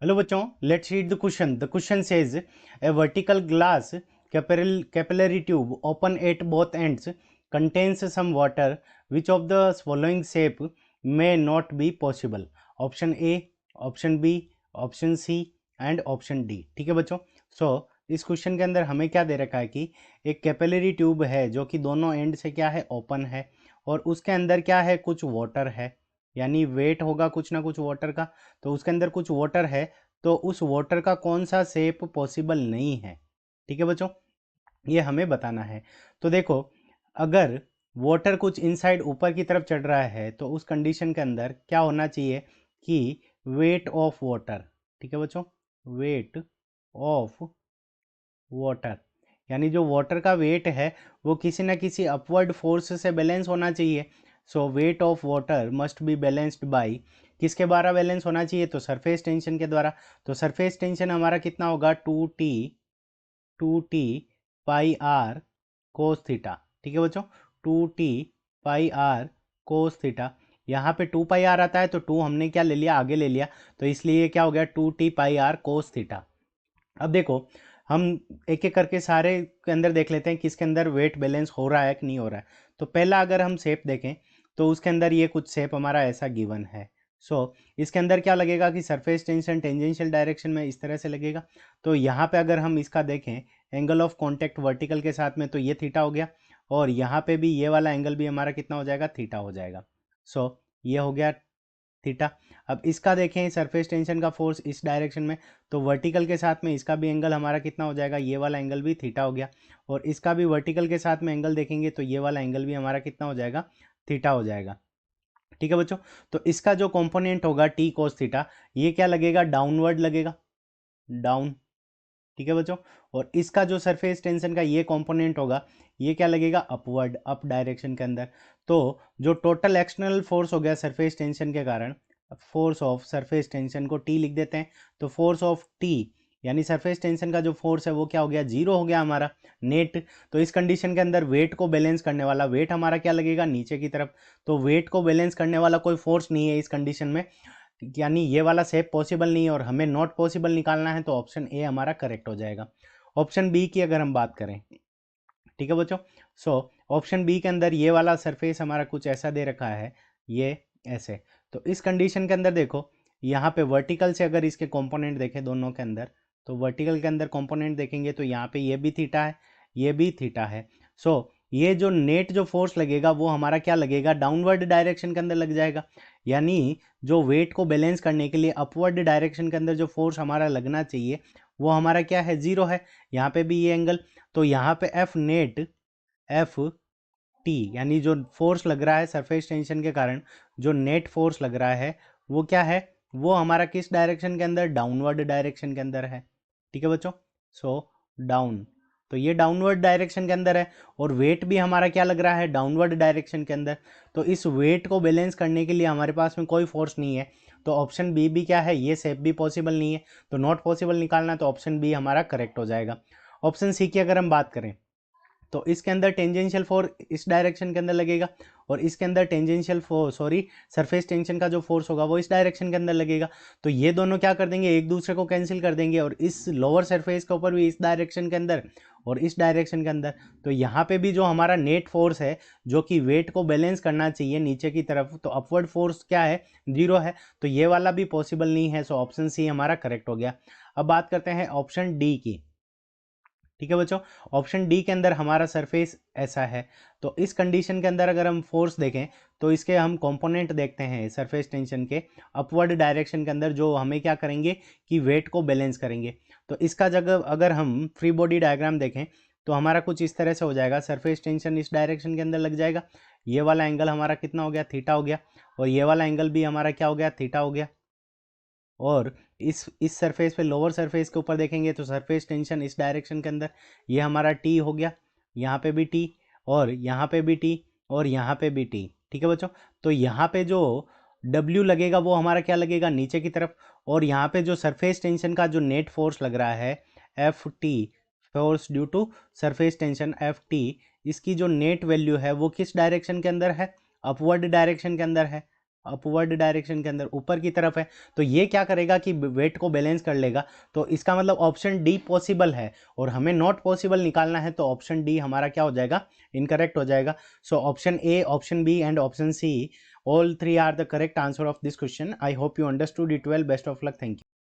Hello बच्चों, let's read the question. The question says A vertical glass capillary tube open at both ends contains some water. Which of the following shape may not be possible? Option A, option B, option C and option D. ठीक है बच्चों. सो इस question के अंदर हमें क्या दे रखा है कि एक कैपिलरी ट्यूब है जो कि दोनों एंड से क्या है, ओपन है, और उसके अंदर क्या है, कुछ वाटर है, यानी वेट होगा कुछ ना कुछ वाटर का. तो उसके अंदर कुछ वाटर है, तो उस वाटर का कौन सा शेप पॉसिबल नहीं है. ठीक है बच्चों, ये हमें बताना है. तो देखो, अगर वाटर कुछ इनसाइड ऊपर की तरफ चढ़ रहा है तो उस कंडीशन के अंदर क्या होना चाहिए कि वेट ऑफ वाटर. ठीक है बच्चों, वेट ऑफ वाटर, यानी जो वाटर का वेट है वो किसी ना किसी अपवर्ड फोर्स से बैलेंस होना चाहिए. So weight of water must be balanced by, किसके द्वारा बैलेंस होना चाहिए, तो सरफेस टेंशन के द्वारा. तो सरफेस टेंशन हमारा कितना होगा, 2t pi are cos theta. ठीक है बच्चों, 2t pi are cos theta. यहाँ पे 2 पाई आर आता है तो 2 हमने क्या ले लिया, आगे ले लिया, तो इसलिए क्या हो गया 2t pi are cos theta. अब देखो, हम एक एक करके सारे के अंदर देख लेते हैं किसके अंदर वेट बैलेंस हो रहा है कि नहीं हो रहा है. तो पहला अगर हम शेप देखें तो उसके अंदर ये कुछ शेप हमारा ऐसा गिवन है. इसके अंदर क्या लगेगा कि सरफेस टेंशन टेंजेंशियल डायरेक्शन में इस तरह से लगेगा. तो यहाँ पे अगर हम इसका देखें एंगल ऑफ कॉन्टैक्ट वर्टिकल के साथ में, तो ये थीटा हो गया, और यहाँ पे भी ये वाला एंगल भी हमारा कितना हो जाएगा, थीटा हो जाएगा. ये हो गया थीटा. अब इसका देखें सरफेस टेंशन का फोर्स इस डायरेक्शन में, तो वर्टिकल के साथ में इसका भी एंगल हमारा कितना हो जाएगा, ये वाला एंगल भी थीटा हो गया, और इसका भी वर्टिकल के साथ में एंगल देखेंगे तो ये वाला एंगल भी हमारा कितना हो जाएगा, थीटा हो जाएगा. ठीक है बच्चों, तो इसका जो कंपोनेंट होगा टी कोस थीटा, ये क्या लगेगा, डाउनवर्ड लगेगा, डाउन. ठीक है बच्चों, और इसका जो सरफेस टेंशन का ये कंपोनेंट होगा, ये क्या लगेगा, अपवर्ड, अप डायरेक्शन के अंदर. तो जो टोटल एक्सटर्नल फोर्स हो गया सरफेस टेंशन के कारण, फोर्स ऑफ सरफेस टेंशन को टी लिख देते हैं, तो फोर्स ऑफ टी यानी सरफेस टेंशन का जो फोर्स है वो क्या हो गया, जीरो हो गया हमारा नेट. तो इस कंडीशन के अंदर वेट को बैलेंस करने वाला वेट हमारा क्या लगेगा, नीचे की तरफ. तो वेट को बैलेंस करने वाला कोई फोर्स नहीं है इस कंडीशन में, यानी ये वाला शेप पॉसिबल नहीं है, और हमें नॉट पॉसिबल निकालना है, तो ऑप्शन ए हमारा करेक्ट हो जाएगा. ऑप्शन बी की अगर हम बात करें, ठीक है बच्चों. ऑप्शन बी के अंदर ये वाला सरफेस हमारा कुछ ऐसा दे रखा है, ये ऐसे. तो इस कंडीशन के अंदर देखो, यहाँ पे वर्टिकल से अगर इसके कंपोनेंट देखें दोनों के अंदर, तो वर्टिकल के अंदर कंपोनेंट देखेंगे तो यहाँ पे ये भी थीटा है, ये भी थीटा है. ये जो नेट जो फोर्स लगेगा वो हमारा क्या लगेगा, डाउनवर्ड डायरेक्शन के अंदर लग जाएगा. यानी जो वेट को बैलेंस करने के लिए अपवर्ड डायरेक्शन के अंदर जो फोर्स हमारा लगना चाहिए वो हमारा क्या है, जीरो है. यहाँ पे भी ये एंगल, तो यहाँ पे एफ नेट, एफ टी, यानी जो फोर्स लग रहा है सरफेस टेंशन के कारण, जो नेट फोर्स लग रहा है वो क्या है, वो हमारा किस डायरेक्शन के अंदर, डाउनवर्ड डायरेक्शन के अंदर है. ठीक है बच्चों, डाउन. तो ये डाउनवर्ड डायरेक्शन के अंदर है, और वेट भी हमारा क्या लग रहा है, डाउनवर्ड डायरेक्शन के अंदर. तो इस वेट को बैलेंस करने के लिए हमारे पास में कोई फोर्स नहीं है, तो ऑप्शन बी भी क्या है, ये शेप भी पॉसिबल नहीं है, तो नॉट पॉसिबल निकालना, तो ऑप्शन बी हमारा करेक्ट हो जाएगा. ऑप्शन सी की अगर हम बात करें, तो इसके अंदर टेंजेंशियल फोर्स इस डायरेक्शन के अंदर लगेगा, और इसके अंदर tangential force, sorry, surface tension का जो फोर्स होगा वो इस डायरेक्शन के अंदर लगेगा. तो ये दोनों क्या कर देंगे, एक दूसरे को कैंसिल कर देंगे, और इस लोअर सरफेस के ऊपर भी इस डायरेक्शन के अंदर और इस डायरेक्शन के अंदर. तो यहाँ पे भी जो हमारा नेट फोर्स है जो कि वेट को बैलेंस करना चाहिए नीचे की तरफ, तो अपवर्ड फोर्स क्या है, जीरो है, तो ये वाला भी पॉसिबल नहीं है. ऑप्शन सी हमारा करेक्ट हो गया. अब बात करते हैं ऑप्शन डी की. ठीक है बच्चों, ऑप्शन डी के अंदर हमारा सरफेस ऐसा है. तो इस कंडीशन के अंदर अगर हम फोर्स देखें तो इसके हम कंपोनेंट देखते हैं सरफेस टेंशन के अपवर्ड डायरेक्शन के अंदर, जो हमें क्या करेंगे कि वेट को बैलेंस करेंगे. तो इसका जगह अगर हम फ्री बॉडी डायग्राम देखें तो हमारा कुछ इस तरह से हो जाएगा, सरफेस टेंशन इस डायरेक्शन के अंदर लग जाएगा, ये वाला एंगल हमारा कितना हो गया, थीटा हो गया, और ये वाला एंगल भी हमारा क्या हो गया, थीटा हो गया. और इस सरफेस पे, लोअर सरफेस के ऊपर देखेंगे तो सरफेस टेंशन इस डायरेक्शन के अंदर, ये हमारा टी हो गया, यहाँ पे भी टी, और यहाँ पे भी टी, और यहाँ पे भी टी. ठीक है बच्चों, तो यहाँ पे जो W लगेगा वो हमारा क्या लगेगा, नीचे की तरफ, और यहाँ पे जो सरफेस टेंशन का जो नेट फोर्स लग रहा है, F T, force due to surface tension F T, इसकी जो नेट वैल्यू है वो किस डायरेक्शन के अंदर है, अपवर्ड डायरेक्शन के अंदर है. अपवर्ड डायरेक्शन के अंदर ऊपर की तरफ है, तो ये क्या करेगा कि वेट को बैलेंस कर लेगा। तो इसका मतलब ऑप्शन डी पॉसिबल है और हमें नॉट पॉसिबल निकालना है, तो ऑप्शन डी हमारा क्या हो जाएगा, इनकरेक्ट हो जाएगा। So option A, option B and option C, all three are the correct answer of this question. I hope you understood it well. Best of luck. Thank you.